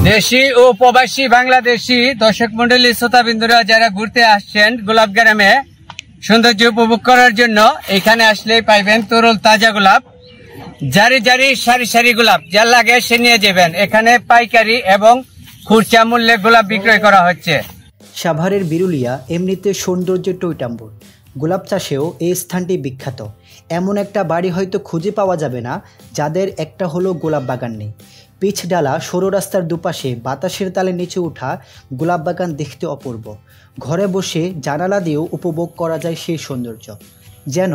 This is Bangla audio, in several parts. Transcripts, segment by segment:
দেশি ও প্রবাসী বাংলাদেশি দর্শক মন্ডলী শ্রোতাবৃন্দরা যারা ঘুরতে আসছেন গোলাপগ্রামে সৌন্দর্য উপভোগ করার জন্য এখানে আসলেই পাইবেন তরল তাজা গোলাপ, জারি জারি সারি সারি গোলাপ, যা লাগে সে নিয়ে যাবেন। এখানে পাইকারি এবং খুচরা মূল্যে গোলাপ বিক্রয় করা হচ্ছে। সাভারের বিরুলিয়া এমনিতে সৌন্দর্যের টইটাম্বর, গোলাপ চাষেও এই স্থানটি বিখ্যাত। এমন একটা বাড়ি হয়তো খুঁজে পাওয়া যাবে না যাদের একটা হলো গোলাপ বাগান নেই। পিচ ডালা সরু রাস্তার দুপাশে বাতাসের তালে নিচে ওঠা গোলাপ বাগান দেখতে অপূর্ব। ঘরে বসে জানালা দিয়েও উপভোগ করা যায় সেই সৌন্দর্য, যেন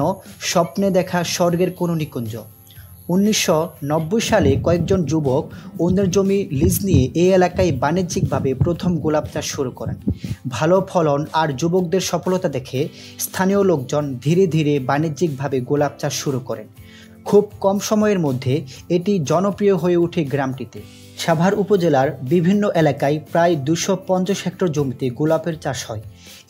স্বপ্নে দেখা স্বর্গের কোনো নিকুঞ্জ। 1990 সালে কয়েকজন যুবক অন্যের জমি লিজ নিয়ে এই এলাকায় বাণিজ্যিকভাবে প্রথম গোলাপ চাষ শুরু করেন। ভালো ফলন আর যুবকদের সফলতা দেখে স্থানীয় লোকজন ধীরে ধীরে বাণিজ্যিকভাবে গোলাপ চাষ শুরু করেন। খুব কম সময়ের মধ্যে এটি জনপ্রিয় হয়ে ওঠে গ্রামটিতে। সাভার উপজেলার বিভিন্ন এলাকায় প্রায় 250 হেক্টর জমিতে গোলাপের চাষ হয়।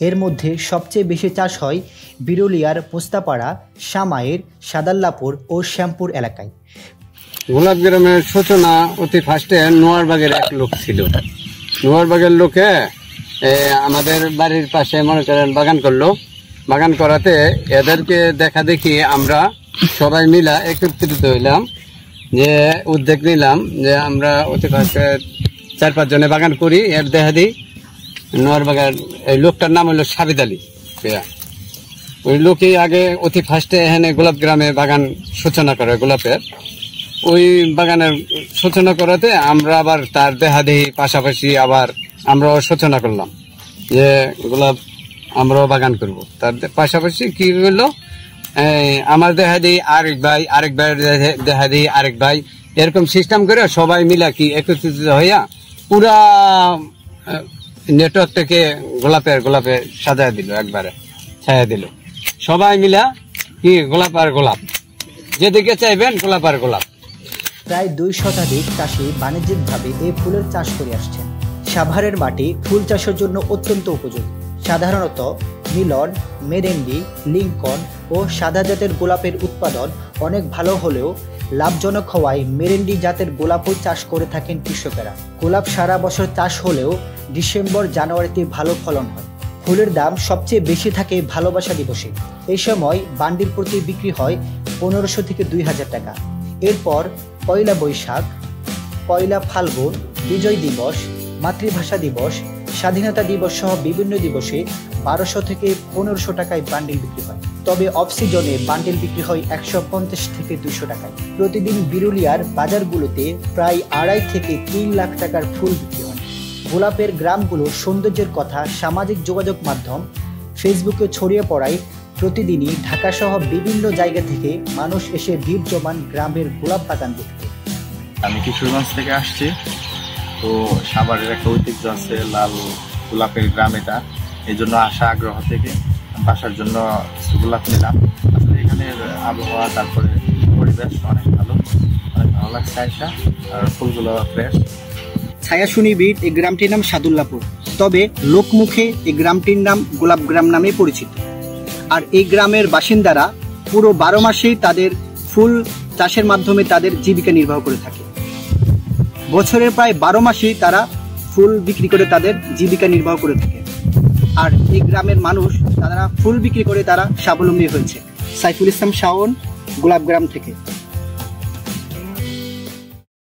এর মধ্যে সবচেয়ে বেশি চাষ হয় বিরুলিয়ার পোস্তাপাড়া, সামাইর, সাদাল্লাপুর ও শ্যামপুর এলাকায়। গোলাপ গ্রামের সূচনা অতি ফার্স্টে নোয়ারবাগের এক লোক ছিল। নোয়ারবাগের লোকে আমাদের বাড়ির পাশে মনে করেন বাগান করলো। বাগান করাতে এদেরকে দেখা দেখি আমরা সবাই মিলা একত্রিত হইলাম, যে উদ্যোগ নিলাম যে আমরা অতি ফার্স্টে 4-5 জনে বাগান করি। এর দেখা দিই নোয়ারবাগের এই লোকটার নাম হলো সাবিদ আলী। ওই লোকই আগে অতি ফার্স্টে এখানে গোলাপ গ্রামে বাগান সূচনা করে গোলাপের। ওই বাগানের সূচনা করাতে আমরা আবার তার দেহাদেহি পাশাপাশি আবার আমরাও সূচনা করলাম যে গোলাপ আমরাও বাগান করব। তার পাশাপাশি কি হলো, আমার দেহাদেহি আরেক ভাই, আরেক ভাইয়ের দেহাদেহি আরেক ভাই, এরকম সিস্টেম করে সবাই মিলা কি একত্রিত হইয়া পুরা নেটওয়ার্কটাকে গোলাপে সাজায় দিল, একবারে ছায়া দিল। সবাই মিলা কি গোলাপ আর গোলাপ, যেদিকে চাইবেন গোলাপ আর গোলাপ। প্রায় 2 শতাধিক চাষি বাণিজ্যিকভাবে এই ফুলের চাষ করে আসছেন। সাভারের মাটি ফুল চাষের জন্য অত্যন্ত উপযোগী। সাধারণত মিলন, মেরেন্ডি, লিঙ্কন ও সাদা জাতের গোলাপের উৎপাদন অনেক ভালো হলেও লাভজনক হওয়ায় মেরেন্ডি জাতের গোলাপও চাষ করে থাকেন কৃষকেরা। গোলাপ সারা বছর চাষ হলেও ডিসেম্বর জানুয়ারিতে ভালো ফলন হয়। ফুলের দাম সবচেয়ে বেশি থাকে ভালোবাসা দিবসে। এই সময় বান্ডিল প্রতি বিক্রি হয় 1500 থেকে 2000 টাকা। এরপর পয়লা বৈশাখ, পয়লা ফাল্গুন, বিজয় দিবস, মাতৃভাষা দিবস, স্বাধীনতা দিবস সহ বিভিন্ন দিবসে 1200 থেকে 1500 টাকায় বান্ডিল বিক্রি হয়। তবে অফ সিজনে বান্ডিল বিক্রি হয় 150 থেকে 200 টাকায়। প্রতিদিন বিরুলিয়ার বাজারগুলোতে প্রায় 2.5 থেকে 3 লাখ টাকার ফুল বিক্রি হয়। গোলাপের গ্রামগুলোর সৌন্দর্যের কথা সামাজিক যোগাযোগ মাধ্যম ফেসবুকে ছড়িয়ে পড়ায় প্রতিদিনই ঢাকা সহ বিভিন্ন জায়গা থেকে মানুষ এসে ভিড় জমান গ্রামের গোলাপ বাগান দেখতে। আমি কিশোরগঞ্জ থেকে আসছি। তো সাভারের একটা ঐতিহ্য আছে লাল গোলাপের গ্রাম, এটা এই জন্য আসা আগ্রহ থেকে বাসার জন্য গোলাপ নিলাম। আসলে এখানের আবহাওয়া, তারপরে পরিবেশ অনেক ভালো লাগছে আসা, আর ফুলগুলো ফ্রেশ। ছায়া সুনিবিড় এই গ্রামটির নাম সাদুল্লাপুর, তবে লোকমুখে এই গ্রামটির নাম গোলাপ গ্রাম নামে পরিচিত। আর এই গ্রামের বাসিন্দারা পুরো 12 মাসেই তাদের ফুল চাষের মাধ্যমে তাদের জীবিকা নির্বাহ করে থাকে। বছরের প্রায় 12 মাসেই তারা ফুল বিক্রি করে তাদের জীবিকা নির্বাহ করে থাকে। আর এই গ্রামের মানুষ তারা ফুল বিক্রি করে তারা স্বাবলম্বী হয়েছে। সাইফুল ইসলাম শাওন, গোলাপগ্রাম থেকে।